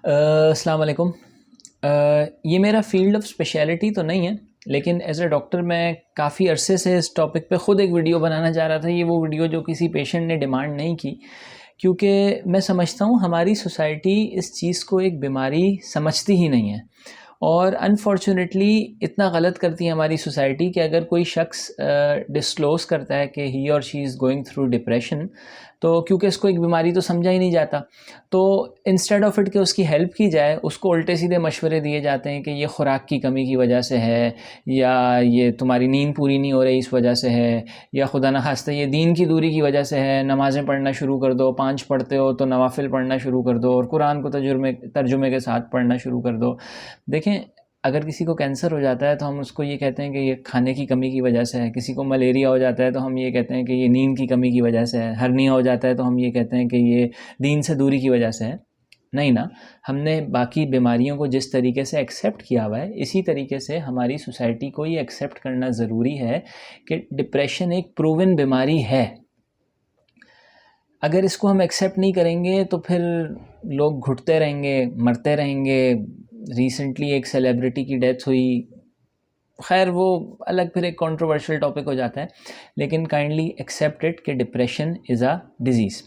अस्सलाम वालेकुम। ये मेरा फ़ील्ड ऑफ स्पेशलिटी तो नहीं है, लेकिन एज़ अ डॉक्टर मैं काफ़ी अरसे से इस टॉपिक पे ख़ुद एक वीडियो बनाना चाह रहा था। ये वो वीडियो जो किसी पेशेंट ने डिमांड नहीं की, क्योंकि मैं समझता हूँ हमारी सोसाइटी इस चीज़ को एक बीमारी समझती ही नहीं है। और अनफॉर्चुनेटली इतना गलत करती है हमारी सोसाइटी कि अगर कोई शख्स डिस्क्लोज़ करता है कि ही और she is going through depression, तो क्योंकि इसको एक बीमारी तो समझा ही नहीं जाता, तो इंस्टेड ऑफ इट कि उसकी हेल्प की जाए, उसको उल्टे सीधे मशवरे दिए जाते हैं कि ये खुराक की कमी की वजह से है, या ये तुम्हारी नींद पूरी नहीं हो रही इस वजह से है, या खुदा न खास्ता ये दीन की दूरी की वजह से है। नमाज़ें पढ़ना शुरू कर दो, 5 पढ़ते हो तो नवाफिल पढ़ना शुरू कर दो, और कुरान को तर्जुमे के साथ पढ़ना शुरू कर दो। देखें, अगर किसी को कैंसर हो जाता है तो हम उसको ये कहते हैं कि ये खाने की कमी की वजह से है। किसी को मलेरिया हो जाता है तो हम ये कहते हैं कि ये नींद की कमी की वजह से है। हर्निया हो जाता है तो हम ये कहते हैं कि ये दीन से दूरी की वजह से है। नहीं ना, हमने बाकी बीमारियों को जिस तरीके से एक्सेप्ट किया हुआ है, इसी तरीके से हमारी सोसाइटी को ये एक्सेप्ट करना ज़रूरी है कि डिप्रेशन एक प्रूवन बीमारी है। अगर इसको हम एक्सेप्ट नहीं करेंगे तो फिर लोग घुटते रहेंगे, मरते रहेंगे। रिसेंटली एक सेलिब्रिटी की डेथ हुई, खैर वो अलग फिर एक कंट्रोवर्शियल टॉपिक हो जाता है, लेकिन काइंडली एक्सेप्ट इट कि depression is a disease.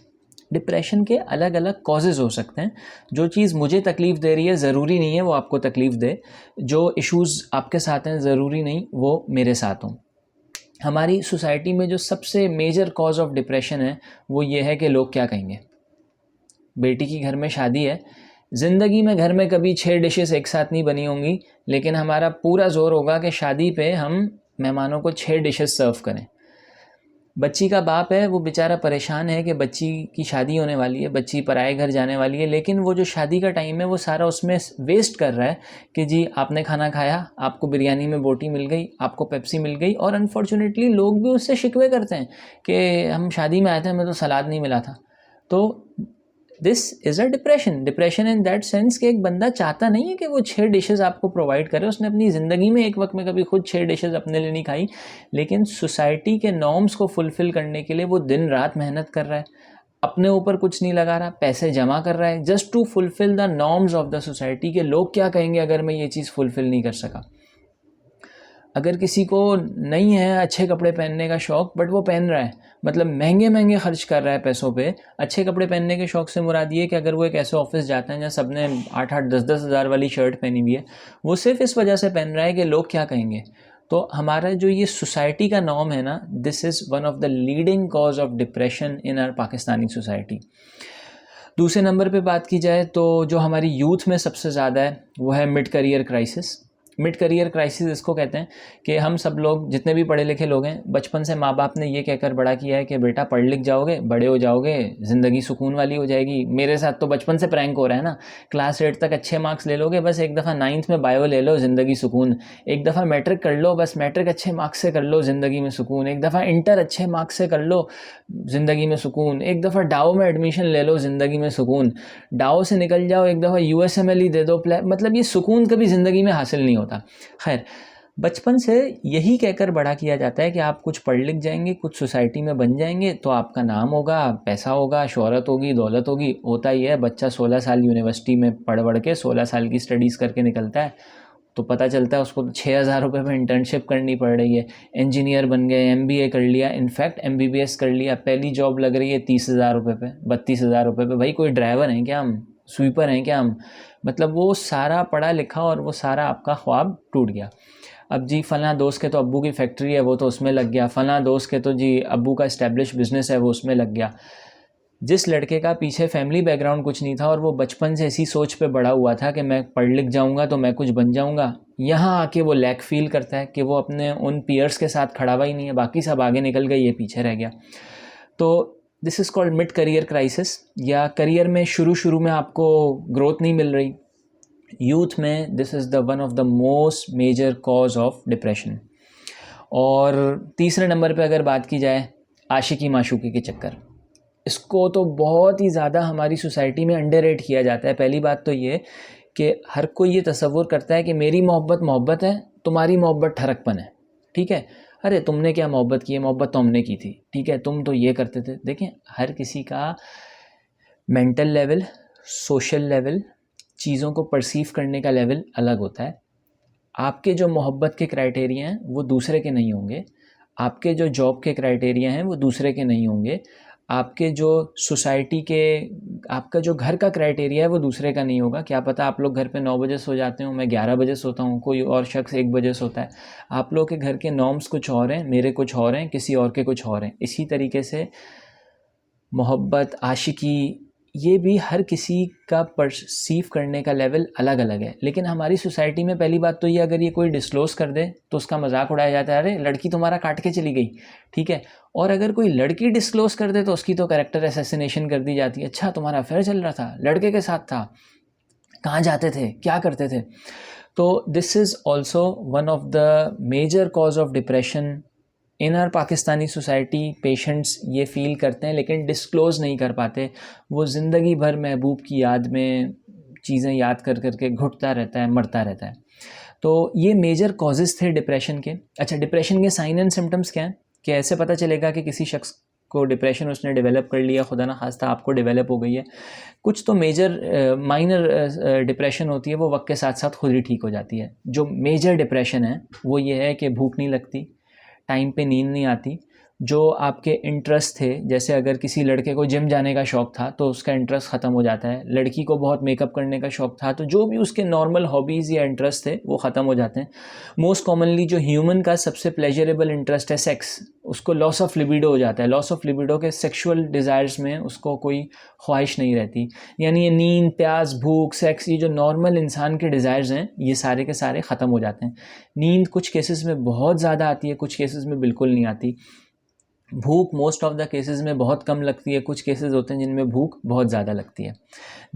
Depression के अलग अलग कॉजेज़ हो सकते हैं। जो चीज़ मुझे तकलीफ़ दे रही है ज़रूरी नहीं है वो आपको तकलीफ़ दे। जो इश्यूज़ आपके साथ हैं ज़रूरी नहीं वो मेरे साथ हों। हमारी सोसाइटी में जो सबसे मेजर कॉज ऑफ डिप्रेशन है वो ये है कि लोग क्या कहेंगे। बेटी की घर में शादी है, ज़िंदगी में घर में कभी 6 डिशेस एक साथ नहीं बनी होंगी, लेकिन हमारा पूरा ज़ोर होगा कि शादी पे हम मेहमानों को 6 डिशेस सर्व करें। बच्ची का बाप है, वो बेचारा परेशान है कि बच्ची की शादी होने वाली है, बच्ची पराए घर जाने वाली है, लेकिन वो जो शादी का टाइम है वो सारा उसमें वेस्ट कर रहा है कि जी आपने खाना खाया, आपको बिरयानी में बोटी मिल गई, आपको पेप्सी मिल गई। और अनफॉर्चुनेटली लोग भी उससे शिकवे करते हैं कि हम शादी में आए थे, हमें तो सलाद नहीं मिला था। तो this is a depression in that sense कि एक बंदा चाहता नहीं है कि वो 6 डिशेस आपको प्रोवाइड करे। उसने अपनी ज़िंदगी में एक वक्त में कभी खुद 6 डिशेस अपने लिए नहीं खाई, लेकिन सोसाइटी के नॉर्म्स को फुलफ़िल करने के लिए वो दिन रात मेहनत कर रहा है, अपने ऊपर कुछ नहीं लगा रहा, पैसे जमा कर रहा है just to fulfil the norms of the society के लोग क्या कहेंगे अगर मैं ये चीज़ फुलफ़िल नहीं कर सका। अगर किसी को नहीं है अच्छे कपड़े पहनने का शौक़, बट वो पहन रहा है, मतलब महंगे महंगे खर्च कर रहा है पैसों पे अच्छे कपड़े पहनने के शौक़ से मुराद ये कि अगर वो एक ऐसे ऑफिस जाता है जहाँ सब ने 8-8 10-10 हज़ार वाली शर्ट पहनी हुई है, वो सिर्फ इस वजह से पहन रहा है कि लोग क्या कहेंगे। तो हमारा जो ये सोसाइटी का नॉर्म है ना, this is one of the leading cause of depression in our Pakistani society. दूसरे नंबर पे बात की जाए तो जो हमारी यूथ में सबसे ज़्यादा है वो है mid career crisis. Mid career crisis इसको कहते हैं कि हम सब लोग जितने भी पढ़े लिखे लोग हैं, बचपन से माँ बाप ने ये कहकर बड़ा किया है कि बेटा पढ़ लिख जाओगे, बड़े हो जाओगे, ज़िंदगी सुकून वाली हो जाएगी। मेरे साथ तो बचपन से प्रैंक हो रहा है ना, क्लास 8 तक अच्छे मार्क्स ले लोगे, बस एक दफ़ा 9th में बायो ले लो, ज़िंदगी सुकून। एक दफ़ा मैट्रिक कर लो, बस मैट्रिक अच्छे मार्क्स से कर लो, ज़िंदगी में सुकून। एक दफ़ा इंटर अच्छे मार्क्स से कर लो, ज़िंदगी में सुकून। एक दफ़ा डाओ में एडमिशन ले लो, ज़िंदगी में सुकून। डाओ से निकल जाओ, एक दफ़ा यूएसएमएल ही दे दो, मतलब ये सुकून कभी ज़िंदगी में हासिल नहीं होता। खैर, बचपन से यही कहकर बड़ा किया जाता है कि आप कुछ पढ़ लिख जाएंगे, कुछ सोसाइटी में बन जाएंगे तो आपका नाम होगा, पैसा होगा, शोहरत होगी, दौलत होगी। होता ही है, बच्चा 16 साल यूनिवर्सिटी में पढ़ के 16 साल की स्टडीज़ करके निकलता है तो पता चलता है उसको तो 6,000 रुपये में इंटर्नशिप करनी पड़ रही है। इंजीनियर बन गए, एमबीए कर लिया, इनफैक्ट एमबीबीएस कर लिया, पहली जॉब लग रही है 30,000 रुपये पे, 32,000 रुपये पे। भाई कोई ड्राइवर हैं क्या हम, स्वीपर हैं क्या हम? मतलब वो सारा पढ़ा लिखा और वो सारा आपका ख्वाब टूट गया। अब जी फ़लाँ दोस्त के तो अब्बू की फैक्ट्री है, वो तो उसमें लग गया। फ़लाँ दोस्त के तो जी अब्बू का इस्टेब्लिश बिज़नेस है, वो उसमें लग गया। जिस लड़के का पीछे फैमिली बैकग्राउंड कुछ नहीं था और वो बचपन से ऐसी सोच पे बड़ा हुआ था कि मैं पढ़ लिख जाऊंगा तो मैं कुछ बन जाऊंगा, यहाँ आके वो लैक फील करता है कि वो अपने उन पीयर्स के साथ खड़ा हुआ ही नहीं है, बाकी सब आगे निकल गए, ये पीछे रह गया। तो this is called mid career crisis, या करियर में शुरू में आपको ग्रोथ नहीं मिल रही। यूथ में this is the one of the most major cause of depression. और तीसरे नंबर पे अगर बात की जाए, आशिकी माशूकी के चक्कर। इसको तो बहुत ही ज़्यादा हमारी सोसाइटी में अंडररेट किया जाता है। पहली बात तो ये कि हर कोई ये तसव्वुर करता है कि मेरी मोहब्बत मोहब्बत है, तुम्हारी मोहब्बत ठरकपन है। ठीक है, अरे तुमने क्या मोहब्बत की है, मोहब्बत तो हमने की थी। ठीक है, तुम तो ये करते थे। देखें, हर किसी का मेंटल लेवल, सोशल लेवल, चीज़ों को परसीव करने का लेवल अलग होता है। आपके जो मोहब्बत के क्राइटेरिया हैं वो दूसरे के नहीं होंगे, आपके जो जॉब के क्राइटेरिया हैं वो दूसरे के नहीं होंगे, आपके जो सोसाइटी के, आपका जो घर का क्राइटेरिया है वो दूसरे का नहीं होगा। क्या पता आप लोग घर पे 9 बजे सो जाते हो, मैं 11 बजे सोता हूँ, कोई और शख्स 1 बजे सोता है। आप लोग के घर के नॉर्म्स कुछ और हैं, मेरे कुछ और हैं, किसी और के कुछ और हैं। इसी तरीके से मोहब्बत, आशिकी, ये भी हर किसी का परसीव करने का लेवल अलग अलग है। लेकिन हमारी सोसाइटी में पहली बात तो ये, अगर ये कोई डिस्क्लोज़ कर दे तो उसका मजाक उड़ाया जाता है, अरे लड़की तुम्हारा काट के चली गई, ठीक है। और अगर कोई लड़की डिस्क्लोज़ कर दे तो उसकी तो कैरेक्टर असैसिनेशन कर दी जाती है। अच्छा तुम्हारा अफेयर चल रहा था, लड़के के साथ था, कहाँ जाते थे, क्या करते थे। तो this is also one of the major cause of depression in our Pakistani society. Patients ये फील करते हैं लेकिन डिस्क्लोज़ नहीं कर पाते। वो ज़िंदगी भर महबूब की याद में चीज़ें याद कर करके घुटता रहता है, मरता रहता है। तो ये मेजर कॉजेज़ थे डिप्रेशन के। अच्छा, डिप्रेशन के साइन एंड सिम्टम्स क्या हैं, कि ऐसे पता चलेगा कि किसी शख्स को डिप्रेशन उसने डेवलप कर लिया, खुदा ना खास्ता आपको डेवलप हो गई है। कुछ तो मेजर माइनर डिप्रेशन होती है, वो वक्त के साथ साथ खुद ही ठीक हो जाती है। जो मेजर डिप्रेशन है वो ये है कि भूख नहीं लगती, टाइम पे नींद नहीं आती, जो आपके इंटरेस्ट थे, जैसे अगर किसी लड़के को जिम जाने का शौक़ था तो उसका इंटरेस्ट ख़त्म हो जाता है, लड़की को बहुत मेकअप करने का शौक़ था तो जो भी उसके नॉर्मल हॉबीज़ या इंटरेस्ट थे वो ख़त्म हो जाते हैं। मोस्ट कॉमनली जो ह्यूमन का सबसे प्लेजरेबल इंटरेस्ट है सेक्स, उसको लॉस ऑफ लिबिडो हो जाता है। लॉस ऑफ लिबिडो के सेक्सुअल डिज़ायर्स में उसको कोई ख्वाहिश नहीं रहती। यानी ये नींद, प्यास, भूख, सेक्स, ये जो नॉर्मल इंसान के डिज़ायर्स हैं ये सारे के सारे ख़त्म हो जाते हैं। नींद कुछ केसेस में बहुत ज़्यादा आती है, कुछ केसेस में बिल्कुल नहीं आती। भूख मोस्ट ऑफ द केसेस में बहुत कम लगती है, कुछ केसेस होते हैं जिनमें भूख बहुत ज़्यादा लगती है।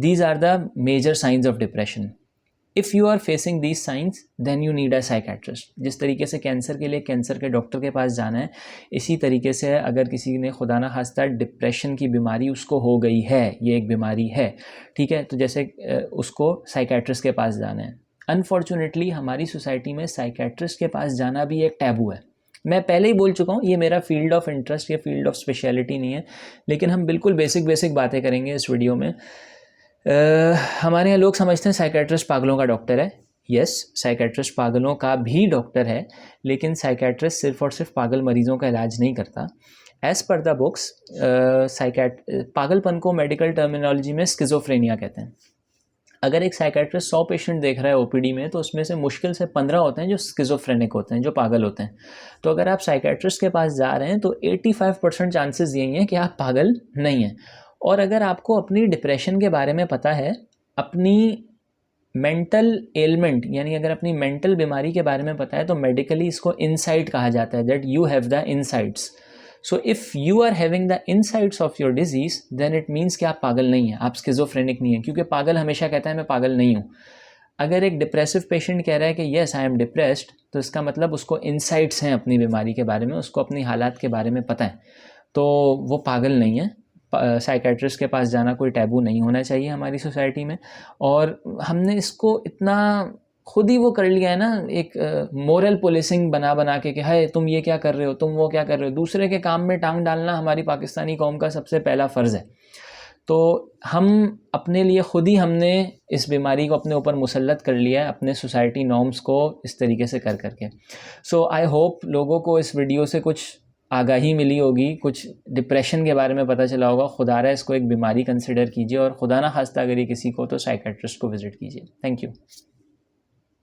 These are the major signs of depression. If you are facing these signs then you need a psychiatrist. जिस तरीके से कैंसर के लिए कैंसर के डॉक्टर के पास जाना है, इसी तरीके से अगर किसी ने खुदा ना खास्ता डिप्रेशन की बीमारी उसको हो गई है, ये एक बीमारी है, ठीक है, तो जैसे उसको साइकेट्रिस्ट के पास जाना है। अनफॉर्चुनेटली हमारी सोसाइटी में साइकेट्रिस्ट के पास जाना भी एक टैबू है। मैं पहले ही बोल चुका हूँ, ये मेरा फील्ड ऑफ इंटरेस्ट या फील्ड ऑफ स्पेशलिटी नहीं है, लेकिन हम बिल्कुल बेसिक बातें करेंगे इस वीडियो में। हमारे यहाँ लोग समझते हैं साइकेट्रिस्ट पागलों का डॉक्टर है। यस, साइकेट्रिस्ट पागलों का भी डॉक्टर है, लेकिन साइकेट्रिस्ट सिर्फ और सिर्फ पागल मरीज़ों का इलाज नहीं करता। एज़ पर द बुक्स, पागलपन को मेडिकल टर्मिनोलॉजी में स्किज़ोफ्रेनिया कहते हैं। अगर एक साइकेट्रिस्ट 100 पेशेंट देख रहा है ओपीडी में, तो उसमें से मुश्किल से 15 होते हैं जो स्किज़ोफ्रेनिक होते हैं, जो पागल होते हैं। तो अगर आप साइकेट्रिस्ट के पास जा रहे हैं तो 85% चांसेस यही हैं कि आप पागल नहीं हैं। और अगर आपको अपनी डिप्रेशन के बारे में पता है, अपनी मेंटल एलमेंट यानी अगर अपनी मेंटल बीमारी के बारे में पता है, तो मेडिकली इसको इनसाइट कहा जाता है, that you have the insights. So if you are having the insights of your disease then it means कि आप पागल नहीं हैं, आप स्किज़ोफ्रेनिक नहीं हैं, क्योंकि पागल हमेशा कहता है मैं पागल नहीं हूँ। अगर एक डिप्रेसिव पेशेंट कह रहा है कि येस आई एम डिप्रेस्ड, तो इसका मतलब उसको इनसाइट्स हैं अपनी बीमारी के बारे में, उसको अपनी हालात के बारे में पता है, तो वो पागल नहीं है। साइकेट्रिस्ट के पास जाना कोई टैबू नहीं होना चाहिए हमारी सोसाइटी में। और हमने इसको इतना खुद ही वो कर लिया है ना, एक मोरल पुलिसिंग बना के कि हाय तुम ये क्या कर रहे हो, तुम वो क्या कर रहे हो। दूसरे के काम में टांग डालना हमारी पाकिस्तानी कौम का सबसे पहला फ़र्ज़ है। तो हम अपने लिए खुद ही हमने इस बीमारी को अपने ऊपर मुसल्लत कर लिया है, अपने सोसाइटी नॉर्म्स को इस तरीके से कर करके। सो आई होप लोगों को इस वीडियो से कुछ आगाही मिली होगी, कुछ डिप्रेशन के बारे में पता चला होगा। खुदारा इसको एक बीमारी कंसिडर कीजिए, और खुदा ना खास्ता अगर ये किसी को, तो साइकेट्रिस्ट को विज़िट कीजिए। Thank you.